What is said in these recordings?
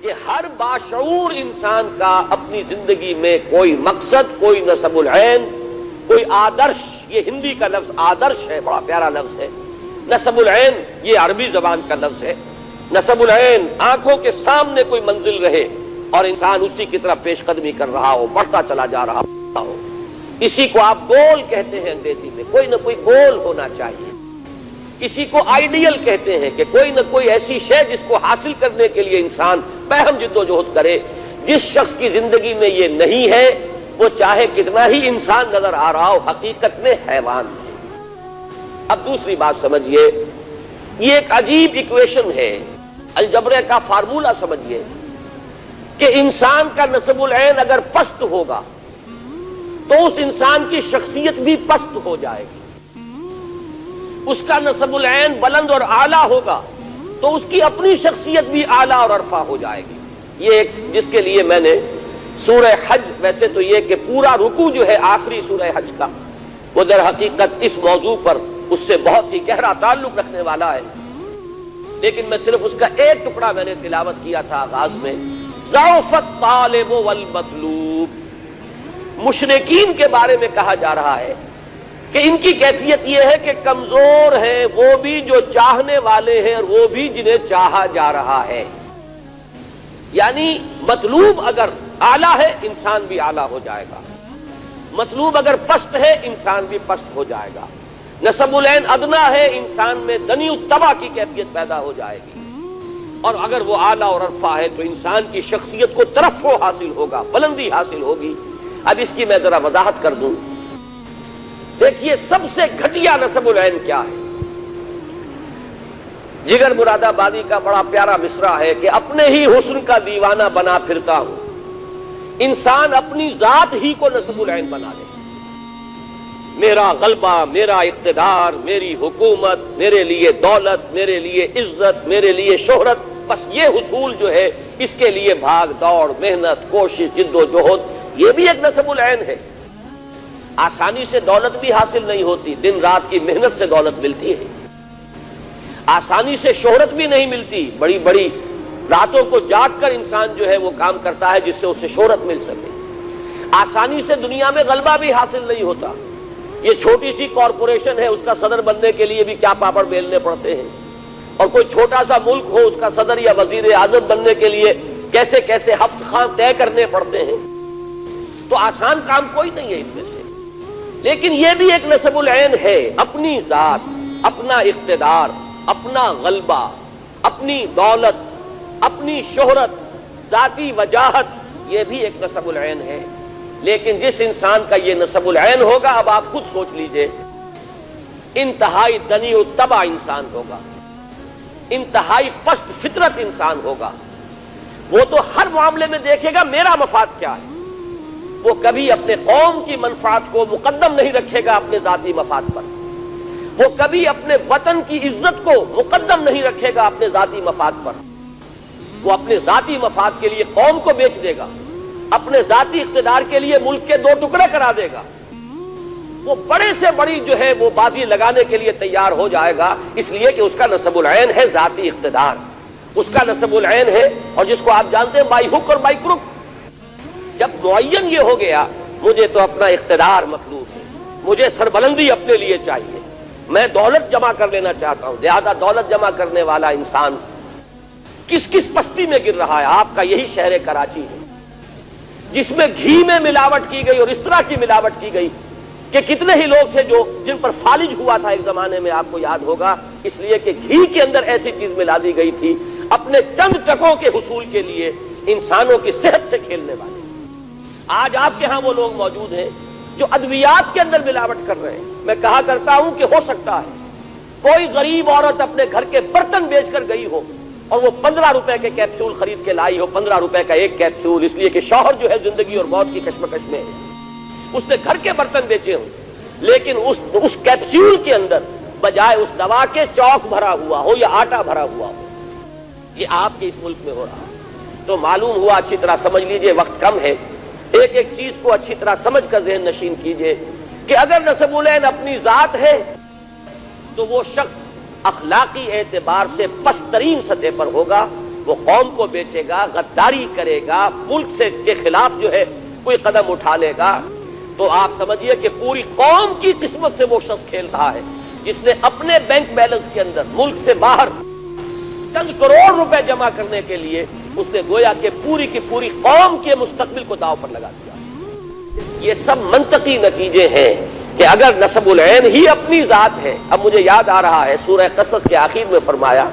کہ ہر باشعور انسان کا اپنی زندگی میں کوئی مقصد، کوئی نسب العین، کوئی آدرش، یہ ہندی کا لفظ آدرش ہے، بڑا پیارا لفظ ہے. نسب العین یہ عربی زبان کا لفظ ہے. نسب العین آنکھوں کے سامنے کوئی منزل رہے اور انسان اسی کی طرف پیش قدمی کر رہا ہو، بڑھتا چلا جا رہا ہو. اسی کو آپ گول کہتے ہیں انگریزی میں. کوئی نہ کوئی گول ہونا چاہیے. اسی کو آئیڈیل کہتے ہیں کہ کوئی نہ کوئی ایسی شے جس کو حاصل کرنے کے لیے انسان بہم جدوجہد کرے. جس شخص کی زندگی میں یہ نہیں ہے وہ چاہے کتنا ہی انسان نظر آ رہا ہو، حقیقت میں حیوان ہے. اب دوسری بات سمجھیے، یہ ایک عجیب ایکویشن ہے، الجبرے کا فارمولہ سمجھیے کہ انسان کا نسب العین اگر پست ہوگا تو اس انسان کی شخصیت بھی پست ہو جائے گی. اس کا نسب العین بلند اور اعلیٰ ہوگا تو اس کی اپنی شخصیت بھی اعلیٰ اور عرفہ ہو جائے گی. یہ ایک جس کے لیے میں نے سورہ حج، ویسے تو یہ کہ پورا رکوع جو ہے آخری سورہ حج کا وہ در حقیقت اس موضوع پر اس سے بہت ہی گہرا تعلق رکھنے والا ہے، لیکن میں صرف اس کا ایک ٹکڑا میں نے تلاوت کیا تھا آغاز میں. ضعف الطالب والمطلوب، مشرکین کے بارے میں کہا جا رہا ہے کہ ان کی کیفیت یہ ہے کہ کمزور ہیں وہ بھی جو چاہنے والے ہیں اور وہ بھی جنہیں چاہا جا رہا ہے. یعنی مطلوب اگر اعلیٰ ہے انسان بھی اعلیٰ ہو جائے گا، مطلوب اگر پست ہے انسان بھی پست ہو جائے گا. نسب العین ادنا ہے انسان میں دنی الطبع کی کیفیت پیدا ہو جائے گی، اور اگر وہ اعلیٰ اور عرفہ ہے تو انسان کی شخصیت کو ترفع حاصل ہوگا، بلندی حاصل ہوگی. اب اس کی میں ذرا وضاحت کر دوں. دیکھیے سب سے گھٹیا نسب العین کیا ہے. جگر مراد آبادی کا بڑا پیارا مصرع ہے کہ اپنے ہی حسن کا دیوانہ بنا پھرتا ہوں. انسان اپنی ذات ہی کو نسب العین بنا لے. میرا غلبہ، میرا اقتدار، میری حکومت، میرے لیے دولت، میرے لیے عزت، میرے لیے شہرت، بس یہ حصول جو ہے اس کے لیے بھاگ دوڑ، محنت، کوشش، جد و جہد، یہ بھی ایک نسب العین ہے. آسانی سے دولت بھی حاصل نہیں ہوتی، دن رات کی محنت سے دولت ملتی ہے. آسانی سے شہرت بھی نہیں ملتی، بڑی بڑی راتوں کو جاگ کر انسان جو ہے وہ کام کرتا ہے جس سے اسے شہرت مل سکے. آسانی سے دنیا میں غلبہ بھی حاصل نہیں ہوتا. یہ چھوٹی سی کارپوریشن ہے، اس کا صدر بننے کے لیے بھی کیا پاپڑ بیلنے پڑتے ہیں، اور کوئی چھوٹا سا ملک ہو اس کا صدر یا وزیر اعظم بننے کے لیے کیسے کیسے ہفت خان طے کرنے پڑتے ہیں. تو آسان کام کوئی نہیں ہے ان میں سے. لیکن یہ بھی ایک نسب العین ہے، اپنی ذات، اپنا اقتدار، اپنا غلبہ، اپنی دولت، اپنی شہرت، ذاتی وجاہت، یہ بھی ایک نسب العین ہے. لیکن جس انسان کا یہ نسب العین ہوگا، اب آپ خود سوچ لیجئے، انتہائی دنی الطبع انسان ہوگا، انتہائی پست فطرت انسان ہوگا. وہ تو ہر معاملے میں دیکھے گا میرا مفاد کیا ہے. وہ کبھی اپنے قوم کی منفعت کو مقدم نہیں رکھے گا اپنے ذاتی مفاد پر. وہ کبھی اپنے وطن کی عزت کو مقدم نہیں رکھے گا اپنے ذاتی مفاد پر. وہ اپنے ذاتی مفاد کے لیے قوم کو بیچ دے گا، اپنے ذاتی اقتدار کے لیے ملک کے 2 ٹکڑے کرا دے گا. وہ بڑے سے بڑی جو ہے وہ بازی لگانے کے لیے تیار ہو جائے گا، اس لیے کہ اس کا نسب العین ہے ذاتی اقتدار. اس کا نسب العین ہے، اور جس کو آپ جانتے ہیں بائی ہک اور بائی کروک. جب معین یہ ہو گیا مجھے تو اپنا اقتدار مطلوب ہے، مجھے سربلندی اپنے لیے چاہیے، میں دولت جمع کر لینا چاہتا ہوں. لہذا دولت جمع کرنے والا انسان کس کس پستی میں گر رہا ہے. آپ کا یہی شہر کراچی ہے جس میں گھی میں ملاوٹ کی گئی اور اس طرح کی ملاوٹ کی گئی کہ کتنے ہی لوگ تھے جن پر فالج ہوا تھا ایک زمانے میں، آپ کو یاد ہوگا، اس لیے کہ گھی کے اندر ایسی چیز ملا دی گئی تھی اپنے چند ٹکوں کے حصول کے لیے، انسانوں کی صحت سے کھیلنے والے. آج آپ کے ہاں وہ لوگ موجود ہیں جو ادویات کے اندر ملاوٹ کر رہے ہیں. میں کہا کرتا ہوں کہ ہو سکتا ہے کوئی غریب عورت اپنے گھر کے برتن بیچ کر گئی ہو اور وہ 15 روپے کے کیپسول خرید کے لائی ہو، 15 روپے کا ایک کیپسول، اس لیے کہ شوہر جو ہے زندگی اور موت کی کشمکش میں ہے. اس نے گھر کے برتن بیچے ہوں، لیکن اس کیپسول کے اندر بجائے اس دوا کے چوک بھرا ہوا ہو یا آٹا بھرا ہوا ہو. یہ آپ کے اس ملک میں ہو رہا ہے. تو معلوم ہوا، اچھی طرح سمجھ لیجئے، وقت کم ہے، ایک ایک چیز کو اچھی طرح سمجھ کر ذہن نشین کیجئے کہ اگر نسب العین اپنی ذات ہے تو وہ شخص اخلاقی اعتبار سے پست ترین سطح پر ہوگا، وہ قوم کو بیچے گا، غداری کرے گا، ملک سے کے خلاف جو ہے کوئی قدم اٹھا لے گا، تو آپ سمجھیے کہ پوری قوم کی قسمت سے وہ شخص کھیل رہا ہے جس نے اپنے بینک بیلنس کے اندر ملک سے باہر چند کروڑ روپے جمع کرنے کے لیے اس نے گویا کہ پوری کی پوری قوم کے مستقبل کو داؤ پر لگا دیا۔ یہ سب منطقی نتیجے ہیں کہ اگر نسب العین ہی اپنی ذات ہے۔ اب مجھے یاد آ رہا ہے سورہ قصص کے آخر میں فرمایا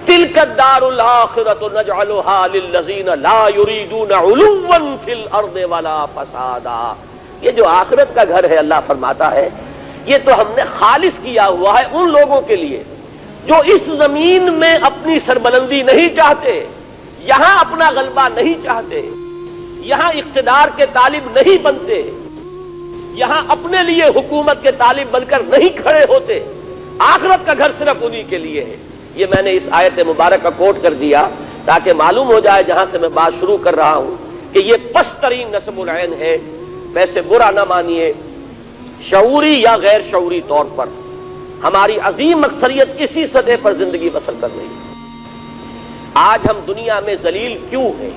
تِلْكَ الدَّارُ الْآخِرَةُ نَجْعَلُهَا لِلَّذِينَ لَا يُرِيدُونَ عُلُوًّا فِي الْأَرْضِ وَلَا فَسَادًا۔ یہ جو آخرت کا گھر ہے اللہ فرماتا ہے یہ تو ہم نے خالص کیا ہوا ہے ان لوگوں کے لیے جو اس زمین میں اپنی سربلندی نہیں چاہتے، یہاں اپنا غلبہ نہیں چاہتے، یہاں اقتدار کے طالب نہیں بنتے، یہاں اپنے لیے حکومت کے طالب بن کر نہیں کھڑے ہوتے۔ آخرت کا گھر صرف انہی کے لیے ہے۔ یہ میں نے اس آیت مبارکہ کوٹ کر دیا تاکہ معلوم ہو جائے جہاں سے میں بات شروع کر رہا ہوں کہ یہ پست ترین نسب العین ہے۔ ویسے برا نہ مانیے، شعوری یا غیر شعوری طور پر ہماری عظیم اکثریت اسی سطح پر زندگی بسر کر رہی ہے۔ آج ہم دنیا میں ذلیل کیوں ہیں؟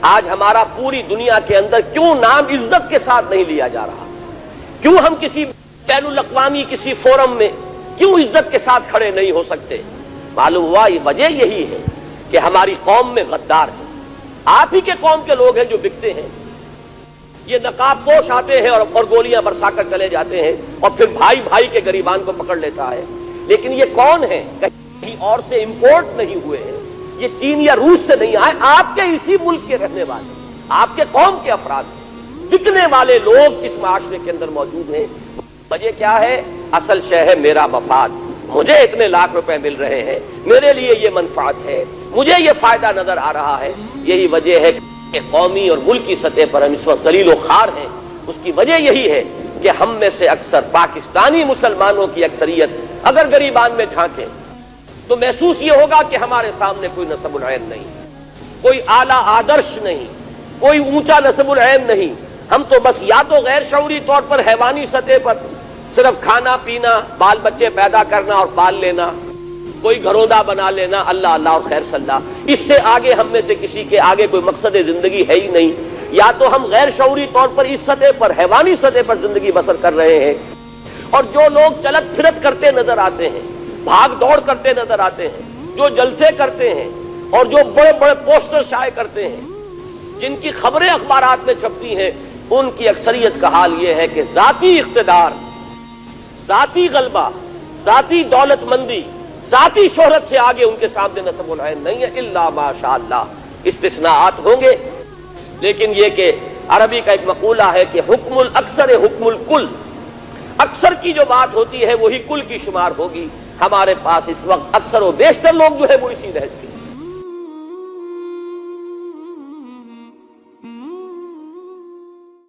آج ہمارا پوری دنیا کے اندر کیوں نام عزت کے ساتھ نہیں لیا جا رہا؟ کیوں ہم کسی بین الاقوامی کسی فورم میں کیوں عزت کے ساتھ کھڑے نہیں ہو سکتے؟ معلوم ہوا یہ وجہ یہی ہے کہ ہماری قوم میں غدار ہیں۔ آپ ہی کے قوم کے لوگ ہیں جو بکتے ہیں، یہ نقاب پوش آتے ہیں اور گولیاں برسا کر چلے جاتے ہیں اور پھر بھائی بھائی کے غریبان کو پکڑ لیتا ہے۔ لیکن یہ کون ہے؟ کہیں اور سے امپورٹ نہیں ہوئے ہیں، یہ چین یا روس سے نہیں آئے، آپ کے اسی ملک کے رہنے والے، آپ کے قوم کے افراد ہیں۔ بکنے والے لوگ اس معاشرے کے اندر موجود ہیں۔ وجہ کیا ہے؟ اصل شے ہے میرا مفاد، مجھے اتنے لاکھ روپے مل رہے ہیں، میرے لیے یہ منفعت ہے، مجھے یہ فائدہ نظر آ رہا ہے۔ یہی وجہ ہے کہ قومی اور ملکی سطح پر ہم اس وقت ذلیل و خوار ہیں۔ اس کی وجہ یہی ہے کہ ہم میں سے اکثر پاکستانی مسلمانوں کی اکثریت اگر غریبان میں جھانکیں تو محسوس یہ ہوگا کہ ہمارے سامنے کوئی نسب العین نہیں، کوئی اعلیٰ آدرش نہیں، کوئی اونچا نسب العین نہیں۔ ہم تو بس یا تو غیر شعوری طور پر حیوانی سطح پر صرف کھانا پینا، بال بچے پیدا کرنا اور پال لینا، کوئی گھروندہ بنا لینا، اللہ اللہ اور خیر صلی اللہ، اس سے آگے ہم میں سے کسی کے آگے کوئی مقصد زندگی ہے ہی نہیں۔ یا تو ہم غیر شعوری طور پر اس سطح پر حیوانی سطح پر زندگی بسر کر رہے ہیں، اور جو لوگ چلت پھرت کرتے نظر آتے ہیں، بھاگ دوڑ کرتے نظر آتے ہیں، جو جلسے کرتے ہیں اور جو بڑے بڑے پوسٹر شائع کرتے ہیں، جن کی خبریں اخبارات میں چھپتی ہیں، ان کی اکثریت کا حال یہ ہے کہ ذاتی اقتدار، ذاتی غلبہ، ذاتی دولت مندی، ذاتی شہرت سے آگے ان کے سامنے نسب العین نہیں ہے، الا ماشاء اللہ۔ استثناءات ہوں گے، لیکن یہ کہ عربی کا ایک مقولہ ہے کہ حکم الاکثر حکم الکل، اکثر کی جو بات ہوتی ہے وہی کل کی شمار ہوگی۔ ہمارے پاس اس وقت اکثر و بیشتر لوگ جو ہے وہ اسی نہج کے